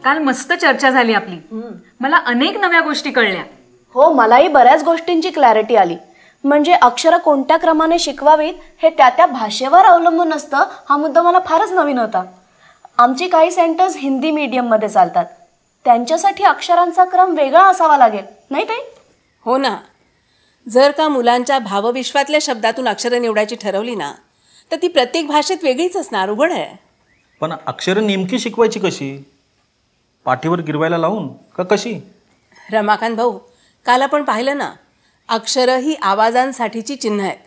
काल मस्त चर्चा झाली आपली. मला अनेक नव्या गोष्टी कळल्या. हो, मलाही बऱ्याच गोष्टींची क्लॅरिटी आली. म्हणजे अक्षरं कोणत्या क्रमाने शिकवावीत हे त्या त्या भाषेवर अवलंबून असतं, हा मुद्दा मला फारच नवीन होता. आमची काही सेंटर्स हिंदी मीडियममध्ये चालतात, त्यांच्यासाठी अक्षरांचा क्रम वेगळा असावा लागेल, नाही ताई? हो ना. जर का मुलांच्या भावविश्वातल्या शब्दातून अक्षरं निवडायची ठरवली ना, तर ती प्रत्येक भाषेत वेगळीच असणार. उघड आहे. पण अक्षरं नेमकी शिकवायची कशी? पाठीवर गिरवायला लावून का कशी? रमाकांत भाऊ, काल आपण पाहिलं ना, अक्षरं ही आवाजांसाठीची चिन्ह आहेत.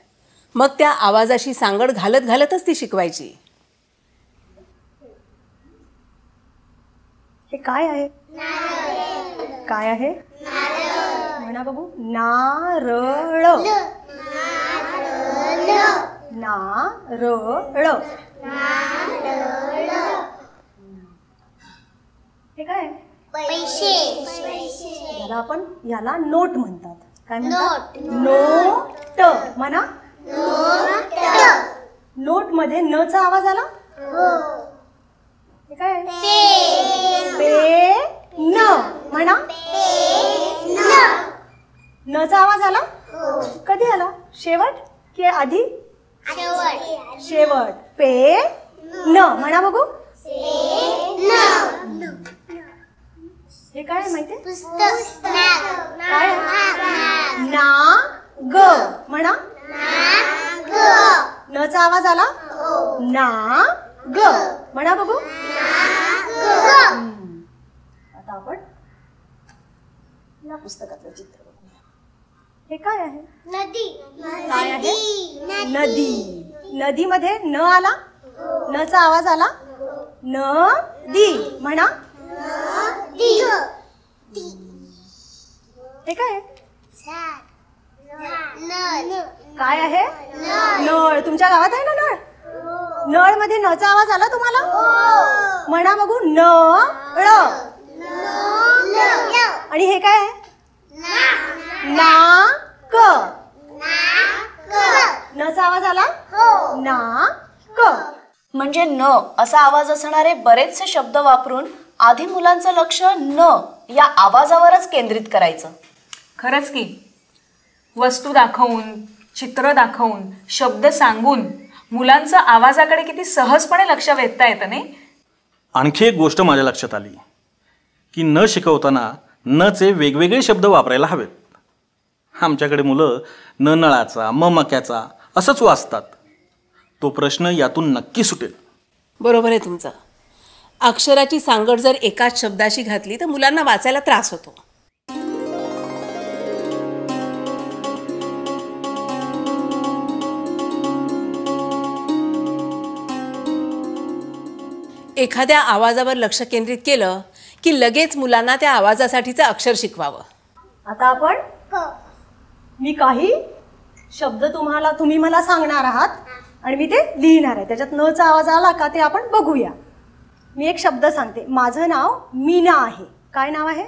मग त्या आवाजाशी सांगड घालत घालतच ती शिकवायची. हे काय आहे? काय आहे? म्हणा बघू. नारळ. नारळ. हे काय? पैसे. याला नोट म्हणतात. काय म्हणतात? नोट. म्हणा. नोट मध्ये न चा आवाज आला. हे काय? पेन. म्हणा. न चा आवाज आला. कधी आला? शेवट की आधी? शेवट. पेन. म्हणा बघू. हे काय माहितीये? काय? नाग. म्हणा. न चा आवाज आला. नाग. म्हणा बघू. आता आपण या पुस्तकातलं चित्र बघूया. हे काय आहे? नदी. काय आहे? नदी. नदीमध्ये न आला. न चा आवाज आला. नदी. म्हणा. हे काय? काय आहे? नळ. तुमच्या गावात आहे ना नळ? नळ मध्ये न चा आवाज आला तुम्हाला? म्हणा बघू. नळ. आणि हे काय आहे? नाक. न चा आवाज आला. नाक. म्हणजे न असा आवाज असणारे बरेचसे शब्द वापरून आधी मुलांचं लक्ष न या आवाजावरच केंद्रित करायचं. खरंच की. वस्तू दाखवून, चित्र दाखवून, शब्द सांगून मुलांचं आवाजाकडे किती सहजपणे लक्ष वेधता येतं नाही. आणखी एक गोष्ट माझ्या लक्षात आली की न शिकवताना न चे वेगवेगळे शब्द वापरायला हवेत. आमच्याकडे मुलं न नळाचा, म मक्याचा असंच वाचतात. तो प्रश्न यातून नक्की सुटेल. बरोबर आहे तुमचं. अक्षराची सांगड जर एकाच शब्दाशी घातली तर मुलांना वाचायला त्रास होतो. एखाद्या आवाजावर लक्ष केंद्रित केलं की लगेच मुलांना त्या आवाजासाठीचं अक्षर शिकवावं. आता आपण मी काही शब्द तुम्ही मला सांगणार आहात आणि मी ते लिहिणार आहे. त्याच्यात न चा आवाज आला का ते आपण बघूया. मी एक शब्द सांगते. माझं नाव मीना आहे. काय नाव आहे?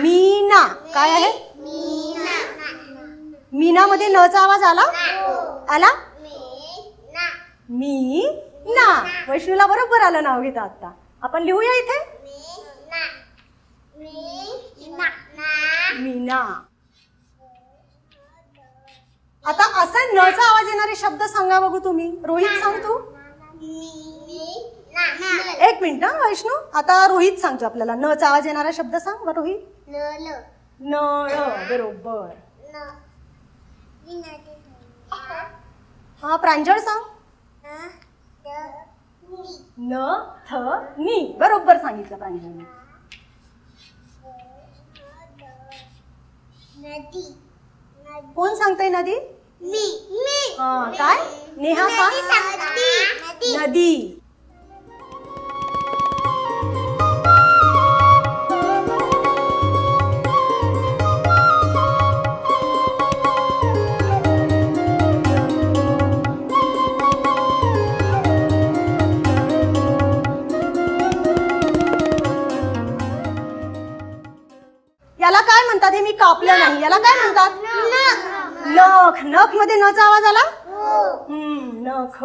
मीना. काय आहे? मीना मध्ये न चा आवाज आला. आला. मीना. वैष्णूला बरोबर आलं नाव घेता. आता आपण लिहूया इथे. मीना. आता असं न चा आवाज येणारे शब्द सांगा बघू तुम्ही. रोहित सांग तू. एक मिनिट वैष्णू. आता रोहित सांगतो आपल्याला. न चा आवाज येणारा शब्द सांग रोहित. नळ. बरोबर. हा प्रांजळ सांग. न थ नी. बरोबर सांगितलं प्रांजळने. कोण सांगतय नदी? हा काय? नेहा सांग. नदी. याला काय म्हणतात? हे मी कापलं नाही. याला काय म्हणतात? नख. नख मध्ये न चा आवाज आला. नख.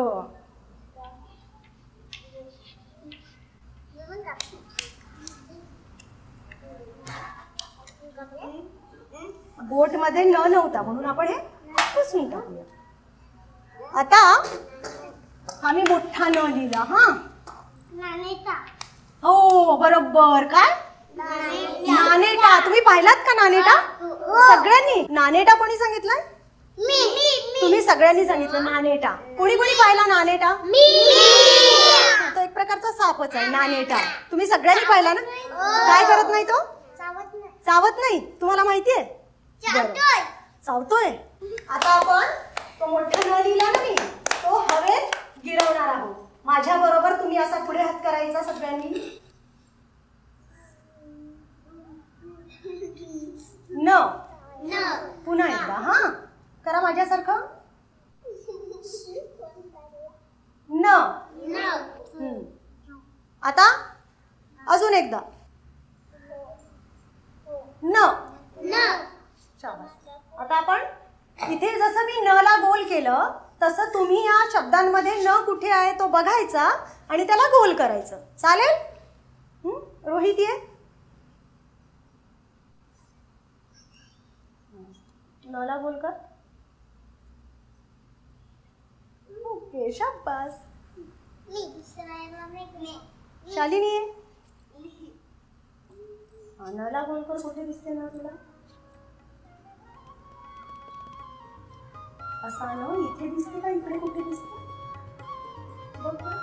बोटमध्ये न नव्हता म्हणून आपण हे पुसून टाकूया. आता हा मी मोठा न लिहिला. हा हो बरोबर. काय नानेटा. तुम्ही पाहिलात का नानेटा? सगळ्यांनी. नानेटा कोणी सांगितलं? तुम्ही सगळ्यांनी सांगितलं नानेटा. कोणी कोणी पाहिला नानेटा? तो एक प्रकारचा सापच आहे नानेटा. तुम्ही सगळ्यांनी पाहिला ना? काय करत नाही तो? चावत नाही. तुम्हाला माहितीये? चावतोय. आता आपण तो मोठा न लिहिला ना मी, तो हवेत गिरवणार आहोत. माझ्या बरोबर तुम्ही असा पुढे हात करायचा सगळ्यांनी. न. पुन्हा एकदा. हा करा माझ्यासारखं. न. आता अजून एकदा. न. आता आपण इथे जसं मी न ला गोल केलं तसं तुम्ही या शब्दांमध्ये न कुठे आहे तो बघायचा आणि त्याला गोल करायचं. चालेल? रोहित ये. न ला गोल कर. ओके शाबास. शालिनी ये. न ला गोल कर. कुठे दिसते ना तुला? असा न इथे दिसते का इकडे कुठे दिसते? बघ ना.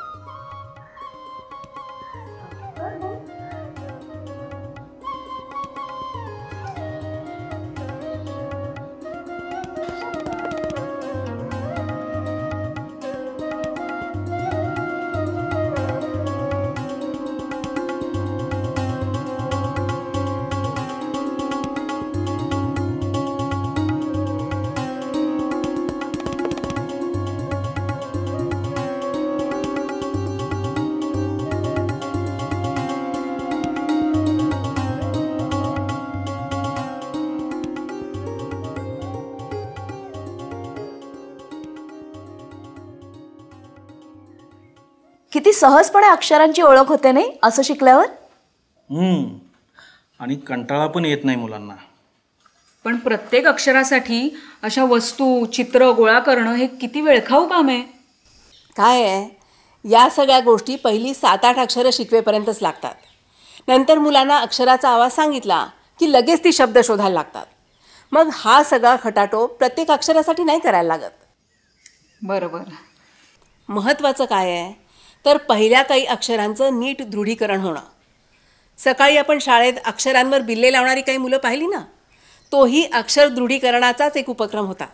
किती सहजपणे अक्षरांची ओळख होते नाही असं शिकल्यावर. आणि कंटाळा पण येत नाही मुलांना. पण प्रत्येक अक्षरासाठी अशा वस्तू चित्र गोळा करणं हे किती वेळखाऊ काम आहे. काय आहे, या सगळ्या गोष्टी पहिली 7-8 अक्षरं शिकवेपर्यंतच लागतात. नंतर मुलांना अक्षराचा आवाज सांगितला की लगेच ती शब्द शोधायला लागतात. मग हा सगळा खटाटोप प्रत्येक अक्षरासाठी नाही करायला लागत. बरोबर. महत्त्वाचं काय आहे तर पहिल्या काही अक्षरांचं नीट दृढीकरण होणं. सकाळी आपण शाळेत अक्षरांवर बिल्ले लावणारी काही मुलं पाहिली ना, तोही अक्षर दृढीकरणाचाच एक उपक्रम होता.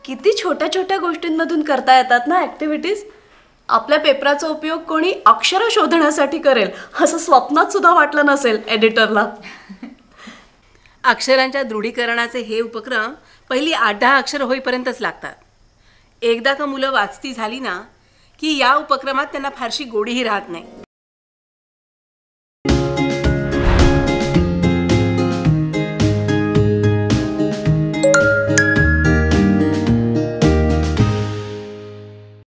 किती छोट्या छोट्या गोष्टींमधून करता येतात ना ॲक्टिव्हिटीज. आपल्या पेपराचा उपयोग कोणी अक्षरं शोधण्यासाठी करेल असं स्वप्नात सुद्धा वाटलं नसेल एडिटरला. अक्षरांच्या दृढीकरणाचे हे उपक्रम पहिली 8-10 अक्षरं होईपर्यंतच लागतात. एकदा का मुलं वाचती झाली ना की या उपक्रमात त्यांना फारशी गोडीही राहत नाही.